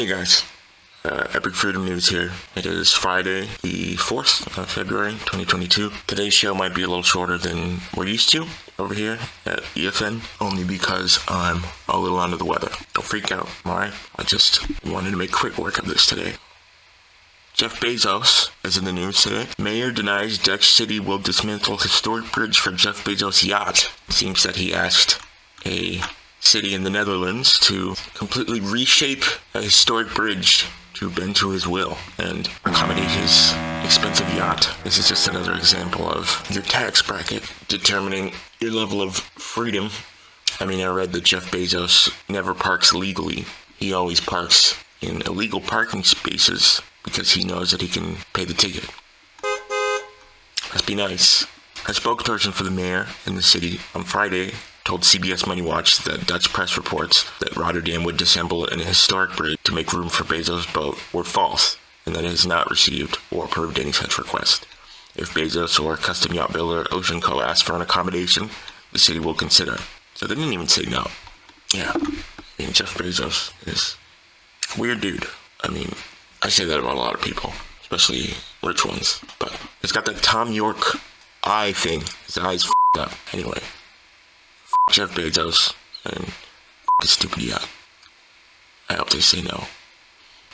Hey guys, Epic Freedom News here. It is Friday, the 4th of February, 2022. Today's show might be a little shorter than we're used to over here at EFN, only because I'm a little under the weather. Don't freak out, alright? I just wanted to make quick work of this today. Jeff Bezos is in the news today. Mayor denies Dutch city will dismantle historic bridge for Jeff Bezos' yacht. It seems that he asked a city in the Netherlands to completely reshape a historic bridge to bend to his will and accommodate his expensive yacht. This is just another example of your tax bracket determining your level of freedom. I read that Jeff Bezos never parks legally. He always parks in illegal parking spaces because he knows that he can pay the ticket. Must be nice. A spokesperson for the mayor in the city on Friday told CBS Money Watch that Dutch press reports that Rotterdam would disassemble an historic bridge to make room for Bezos' boat were false, and that it has not received or approved any such request. If Bezos or custom yacht builder Ocean Co. ask for an accommodation, the city will consider. So they didn't even say no. Yeah, Jeff Bezos is a weird dude. I say that about a lot of people, especially rich ones, but he's got that Tom York eye thing. His eye's f***ed up. Anyway, Jeff Bezos and his stupid yacht. I hope they say no.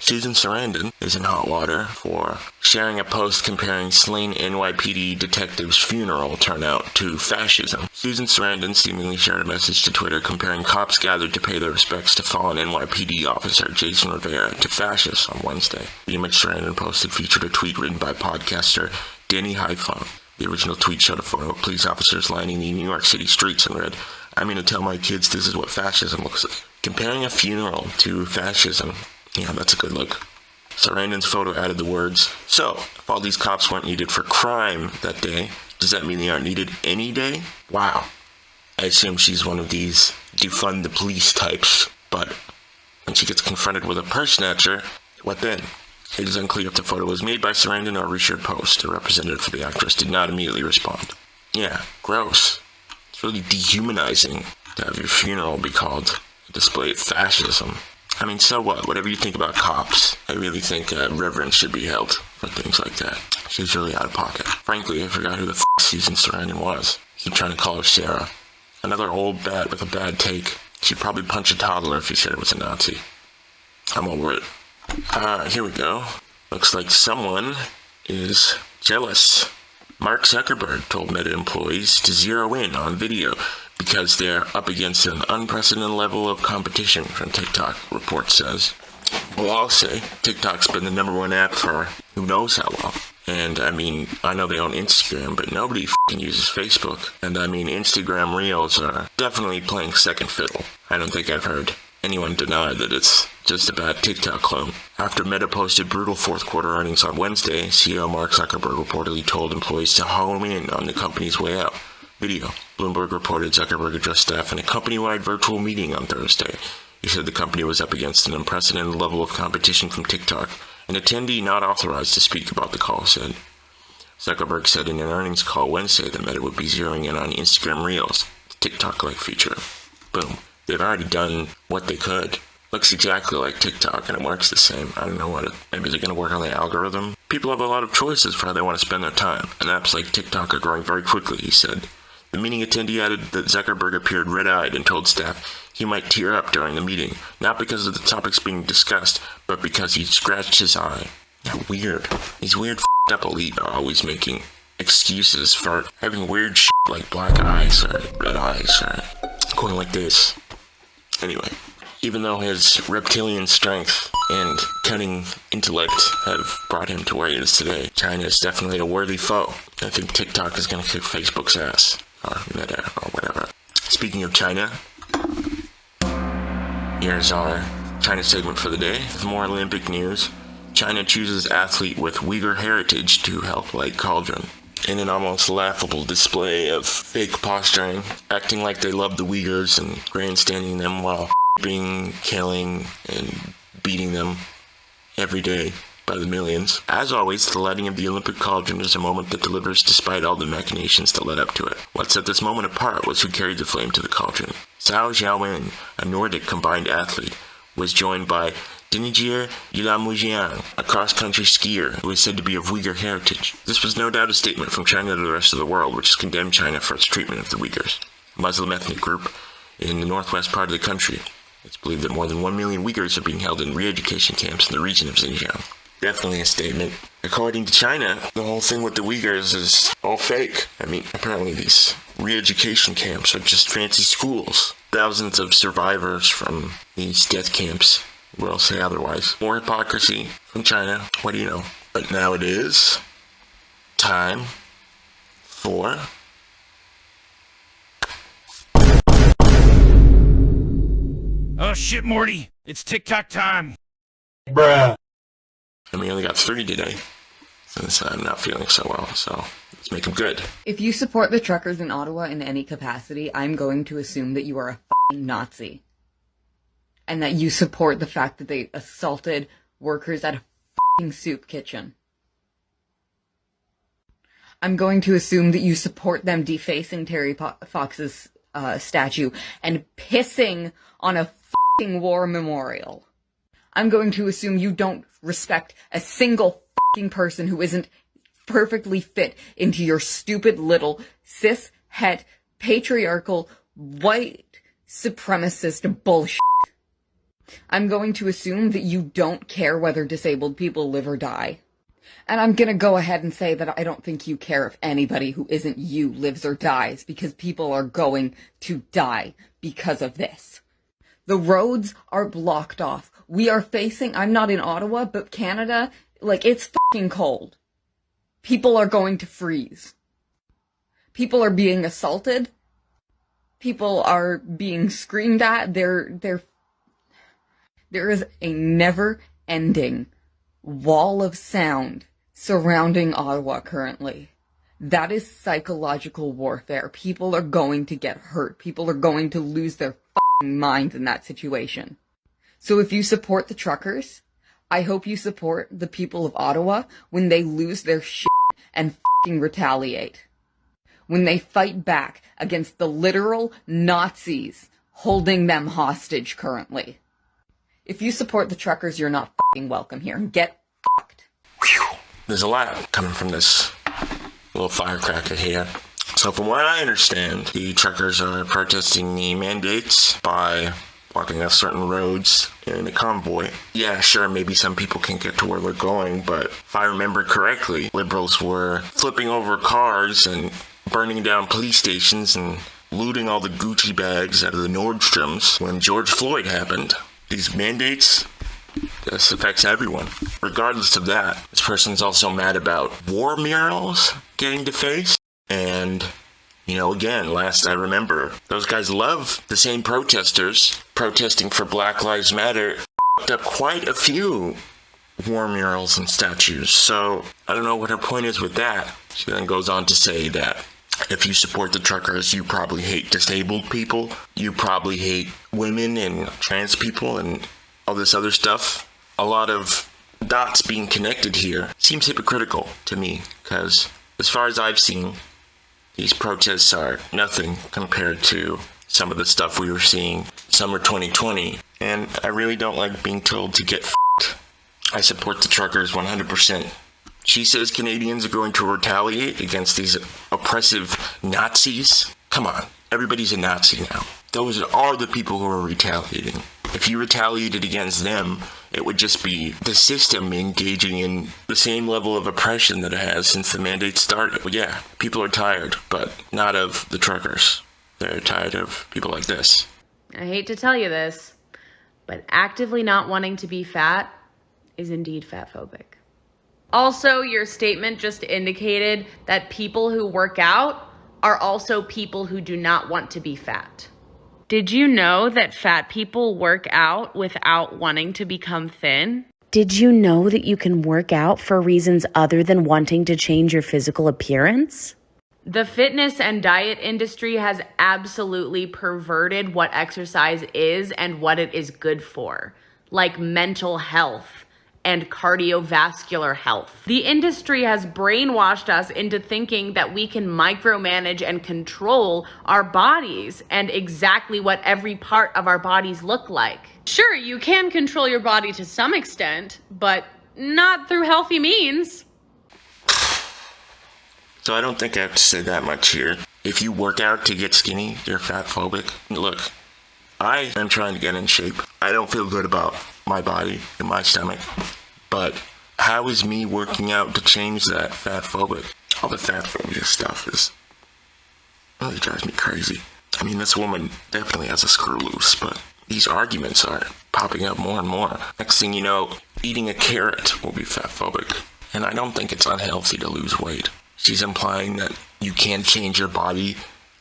Susan Sarandon is in hot water for sharing a post comparing slain NYPD detective's funeral turnout to fascism. Susan Sarandon seemingly shared a message to Twitter comparing cops gathered to pay their respects to fallen NYPD officer Jason Rivera to fascists on Wednesday. The image Sarandon posted featured a tweet written by podcaster Danny Hyphen. The original tweet showed a photo of police officers lining the New York City streets and read, "I'm going to tell my kids this is what fascism looks like." Comparing a funeral to fascism, yeah, that's a good look. Sarandon's photo added the words, "So, if all these cops weren't needed for crime that day, does that mean they aren't needed any day?" Wow. I assume she's one of these defund the police types, but when she gets confronted with a purse snatcher, what then? It is unclear if the photo was made by Sarandon or a reshared post. A representative for the actress did not immediately respond. Yeah, gross. It's really dehumanizing to have your funeral be called a display of fascism. So what? Whatever you think about cops, I really think reverence should be held for things like that. She's really out of pocket. Frankly, I forgot who the Susan Sarandon was. I keep trying to call her Sarah. Another old bat with a bad take. She'd probably punch a toddler if he said it was a Nazi. I'm over it. Here we go. Looks like someone is jealous. Mark Zuckerberg told Meta employees to zero in on video because they're up against an unprecedented level of competition from TikTok, report says. Well, I'll say TikTok's been the number one app for who knows how long. And I know they own Instagram, but nobody f***ing uses Facebook. And Instagram Reels are definitely playing second fiddle. I don't think I've heard anyone deny that it's just a bad TikTok clone. After Meta posted brutal fourth quarter earnings on Wednesday, CEO Mark Zuckerberg reportedly told employees to home in on the company's way out video. Bloomberg reported Zuckerberg addressed staff in a company-wide virtual meeting on Thursday. He said the company was up against an unprecedented level of competition from TikTok. An attendee not authorized to speak about the call said. Zuckerberg said in an earnings call Wednesday that Meta would be zeroing in on Instagram Reels, the TikTok-like feature. Boom. They've already done what they could. Looks exactly like TikTok, and it works the same. I don't know maybe they're going to work on the algorithm. People have a lot of choices for how they want to spend their time, and apps like TikTok are growing very quickly, he said. The meeting attendee added that Zuckerberg appeared red-eyed and told staff he might tear up during the meeting, not because of the topics being discussed, but because he scratched his eye. How weird. These weird f***ed up elite are always making excuses for having weird shit like black eyes or red eyes or going like this. Anyway, even though his reptilian strength and cunning intellect have brought him to where he is today, China is definitely a worthy foe. I think TikTok is going to kick Facebook's ass, or Meta, or whatever. Speaking of China, here's our China segment for the day. With more Olympic news, China chooses athlete with Uiyghur heritage to help light cauldron. In an almost laughable display of fake posturing, acting like they love the Uyghurs and grandstanding them while killing, and beating them every day by the millions. As always, the lighting of the Olympic cauldron is a moment that delivers despite all the machinations that led up to it. What set this moment apart was who carried the flame to the cauldron. Zhao Xiaowen, a Nordic combined athlete, was joined by Dinijir Yilamujian, a cross-country skier who is said to be of Uiyghur heritage. This was no doubt a statement from China to the rest of the world, which has condemned China for its treatment of the Uyghurs, a Muslim ethnic group in the northwest part of the country. It's believed that more than 1 million Uyghurs are being held in re-education camps in the region of Xinjiang. Definitely a statement. According to China, the whole thing with the Uyghurs is all fake. I mean, apparently these re-education camps are just fancy schools. Thousands of survivors from these death camps will say otherwise. More hypocrisy from China. What do you know? But now it is time for... Oh shit, Morty. It's TikTok time. Bruh. And we only got 3 today, since I'm not feeling so well, so let's make them good. If you support the truckers in Ottawa in any capacity, I'm going to assume that you are a f***ing Nazi. And that you support the fact that they assaulted workers at a f***ing soup kitchen. I'm going to assume that you support them defacing Terry Fox's statue and pissing on a f***ing war memorial. I'm going to assume you don't respect a single f***ing person who isn't perfectly fit into your stupid little cis-het patriarchal white supremacist bullshit. I'm going to assume that you don't care whether disabled people live or die. And I'm gonna go ahead and say that I don't think you care if anybody who isn't you lives or dies, because people are going to die because of this. The roads are blocked off. We are facing, I'm not in Ottawa, but Canada, like, it's fucking cold. People are going to freeze. People are being assaulted. People are being screamed at. There is a never-ending wall of sound surrounding Ottawa currently. That is psychological warfare. People are going to get hurt. People are going to lose their minds in that situation. So if you support the truckers, I hope you support the people of Ottawa when they lose their shit and fucking retaliate. When they fight back against the literal Nazis holding them hostage currently. If you support the truckers, you're not fucking welcome here. Get fucked. There's a lot coming from this little firecracker here. So from what I understand, the truckers are protesting the mandates by blocking off certain roads in a convoy. Yeah, sure, maybe some people can get to where they're going, but if I remember correctly, liberals were flipping over cars and burning down police stations and looting all the Gucci bags out of the Nordstroms when George Floyd happened. These mandates, this affects everyone. Regardless of that, this person's also mad about war murals getting defaced. And, you know, again, last I remember, those guys love the same protesters protesting for Black Lives Matter f***ed up quite a few war murals and statues. So, I don't know what her point is with that. She then goes on to say that if you support the truckers, you probably hate disabled people. You probably hate women and trans people and all this other stuff. A lot of dots being connected here seems hypocritical to me, because as far as I've seen, these protests are nothing compared to some of the stuff we were seeing summer 2020. And I really don't like being told to get f***ed. I support the truckers 100%. She says Canadians are going to retaliate against these oppressive Nazis. Come on, everybody's a Nazi now. Those are the people who are retaliating. If you retaliated against them, it would just be the system engaging in the same level of oppression that it has since the mandate started. Well, yeah, people are tired, but not of the truckers. They're tired of people like this. I hate to tell you this, but actively not wanting to be fat is indeed fatphobic. Also, your statement just indicated that people who work out are also people who do not want to be fat. Did you know that fat people work out without wanting to become thin? Did you know that you can work out for reasons other than wanting to change your physical appearance? The fitness and diet industry has absolutely perverted what exercise is and what it is good for, like mental health and cardiovascular health. The industry has brainwashed us into thinking that we can micromanage and control our bodies and exactly what every part of our bodies look like. Sure, you can control your body to some extent, but not through healthy means. So I don't think I have to say that much here. If you work out to get skinny, you're fat phobic. Look, I am trying to get in shape. I don't feel good about my body and my stomach. But how is me working out to change that fat phobic? All the fat phobia stuff really drives me crazy. I mean, this woman definitely has a screw loose, but these arguments are popping up more and more. Next thing you know, eating a carrot will be fat phobic. And I don't think it's unhealthy to lose weight. She's implying that you can't change your body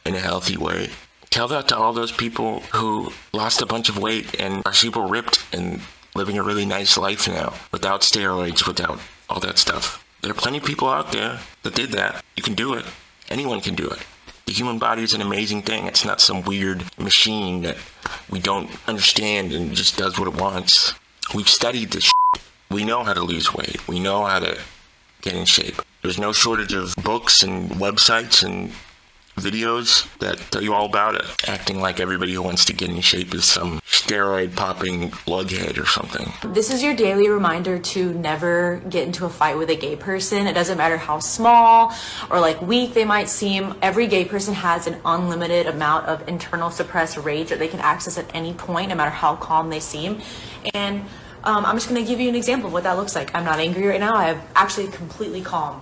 in a healthy way. Tell that to all those people who lost a bunch of weight and are super ripped and living a really nice life now without steroids, without all that stuff. There are plenty of people out there that did that. You can do it. Anyone can do it. The human body is an amazing thing. It's not some weird machine that we don't understand and just does what it wants. We've studied this shit. We know how to lose weight. We know how to get in shape. There's no shortage of books and websites and videos that tell you all about it. Acting like everybody who wants to get in shape is some steroid-popping lughead or something. This is your daily reminder to never get into a fight with a gay person. It doesn't matter how small or like weak they might seem. Every gay person has an unlimited amount of internal suppressed rage that they can access at any point, no matter how calm they seem. And I'm just going to give you an example of what that looks like. I'm not angry right now. I'm actually completely calm.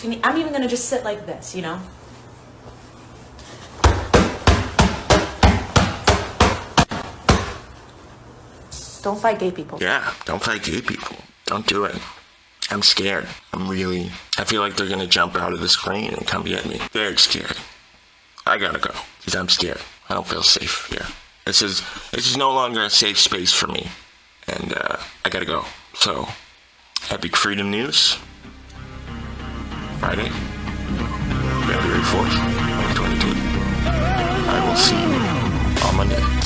I'm even going to just sit like this, you know? Don't fight gay people. Yeah, don't fight gay people. Don't do it. I'm scared. I feel like they're going to jump out of the screen and come get me. Very scared. I gotta go, because I'm scared. I don't feel safe here. This is no longer a safe space for me. And I gotta go. So, Epic Freedom News. Friday, February 4th, 2022. I will see you on Monday.